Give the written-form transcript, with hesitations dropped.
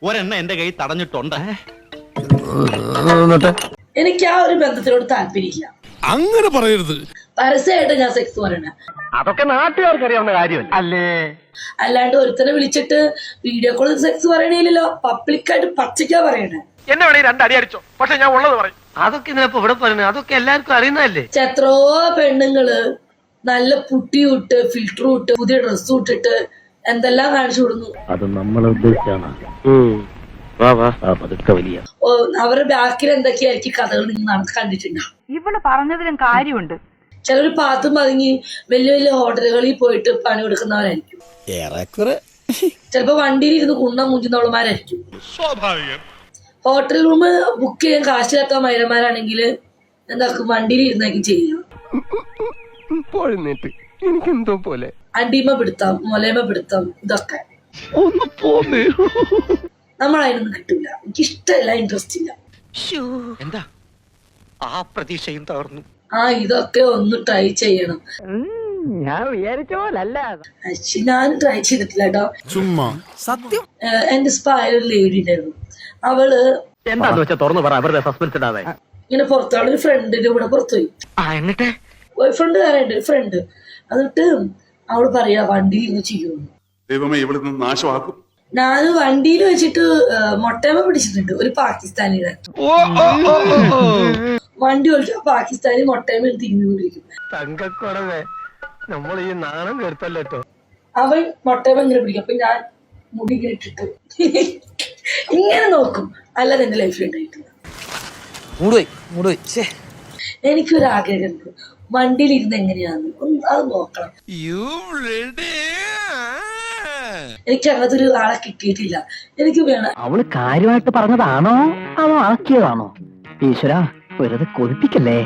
ഒരെണ്ണ എന്റെ കൈ തടഞ്ഞിട്ടുണ്ട്. എനിക്ക് ആ ഒരു ബന്ധത്തിനോട് താല്പര്യമില്ല. അങ്ങനെ പറയരുത്. പരസ്യമായിട്ട് ഞാൻ സെക്സ് പറയണ അതൊക്കെ നാട്ടുകാർക്ക് അറിയാവുന്ന കാര്യമല്ല അല്ലേ. അല്ലാണ്ട് ഒരുത്തനെ വിളിച്ചിട്ട് വീഡിയോ കോൾ സെക്സ് പറയണില്ലല്ലോ. പബ്ലിക്കായിട്ട് പച്ചയ്ക്കാ പറയണേ. എന്നെ വേണേ രണ്ടടി അടിച്ചോ, പക്ഷെ ഞാൻ ഉള്ളത് പറയും. അതൊക്കെ ഇതിനപ്പോ ഇവിടെ പറയുന്നത് അതൊക്കെ എല്ലാവർക്കും അറിയുന്നതല്ലേ. എത്രയോ പെണ്ണുങ്ങള് നല്ല പുട്ടി ഇട്ട് ഫിൽറ്റർ ഇട്ട് പുതിയ ഡ്രസ് ഇട്ടിട്ട് എന്തെല്ലാം കാണിച്ചു കൊടുക്കുന്നു. അത് നമ്മളെ ഉദ്ദേശിച്ചാണ്. അവരുടെ ബാക്കിൽ എന്തൊക്കെയായിരിക്കും കഥകൾ നിങ്ങൾ കണ്ടിട്ടുണ്ടാവും. ഇവള് പറഞ്ഞതിലും കാര്യമുണ്ട്. ചിലർ പാത്തും പതുങ്ങി വലിയ വലിയ ഹോട്ടലുകളിൽ പോയിട്ട് പണി കൊടുക്കുന്നവരായിരിക്കും. ചിലപ്പോ വണ്ടിയിൽ ഇരുന്ന് കുണ്ണം മുഞ്ചുന്നവളമാരായിരിക്കും. ഹോട്ടൽ റൂം ബുക്ക് ചെയ്യാൻ കാശില്ലാത്ത മൈരന്മാരാണെങ്കിൽ എന്താക്കും, വണ്ടിയിൽ ഇരുന്നായിരിക്കും ചെയ്യുക. എനിക്കെന്തോ പോലെ അടിമ പിടുത്തം, മൊലേമ പിടുത്തം, ഇതൊക്കെ നമ്മളതിനൊന്നും കിട്ടില്ല. എനിക്ക് ഇഷ്ടമല്ല, ഇൻട്രസ്റ്റ് ഇല്ല. എന്താ ആ പ്രതീക്ഷയും തകർന്നു. ഇതൊക്കെ ഒന്ന് ട്രൈ ചെയ്യണം. ഞാൻ വിചാരിച്ച പോലല്ല. ഞാൻ ട്രൈ ചെയ്തിട്ടില്ല കേട്ടോ. ചുമ്മാ സത്യം. എന്റെ സ്പായ ഒരു ലേഡി ഉണ്ടായിരുന്നു. അവള് എന്താന്ന് വെച്ചാ തുറന്നു പറ, വെറുതെ സസ്പെൻസ് ഇടാതെ. ഇങ്ങനെ പുറത്തോളം ഒരു ഫ്രണ്ടിന്റെ കൂടെ പുറത്തുപോയി. എന്നിട്ട് ബോയ് ഫ്രണ്ട് വേറെ ഒരു ഫ്രണ്ട്. എന്നിട്ട് അവള് പറയാ വണ്ടിയിൽ ഇന്ന് ചെയ്യുന്നു. ദൈവമേ ഇവിടെ നിന്ന് നാശമാക്കും. ഞാൻ വണ്ടിയിൽ വെച്ചിട്ട് മൊട്ടേമ പിടിച്ചിട്ടുണ്ട് ഒരു പാകിസ്ഥാനിയുടെ. വണ്ടി വിളിച്ച പാകിസ്ഥാനി മൊട്ടേമ തിരിഞ്ഞുകൊണ്ടിരിക്കും. തങ്കക്കുറവേ, നമ്മൾ ഈ നാണം കേട്ടല്ലോ. അവൻ മൊട്ടേമ ഇങ്ങനെ പിടിക്കും. അപ്പൊ ഞാൻ മുടി ഇങ്ങനെ ഇട്ടിട്ട് ഇങ്ങനെ നോക്കും. അല്ലാതെ എന്റെ ലൈഫിൽ ഉണ്ടായിട്ടില്ല. എനിക്കൊരാഗ്രഹമുണ്ട്, വണ്ടിയിൽ ഇരുന്ന് എങ്ങനെയാന്ന് അത് നോക്കണം. എനിക്ക് അങ്ങനത്തെ ഒരു ആളെ കിട്ടിയിട്ടില്ല. എനിക്ക് വേണം. അവള് കാര്യമായിട്ട് പറഞ്ഞതാണോ അതോ ആക്കിയതാണോ? ഈശ്വര, വെറുതെ കൊതിപ്പിക്കല്ലേ.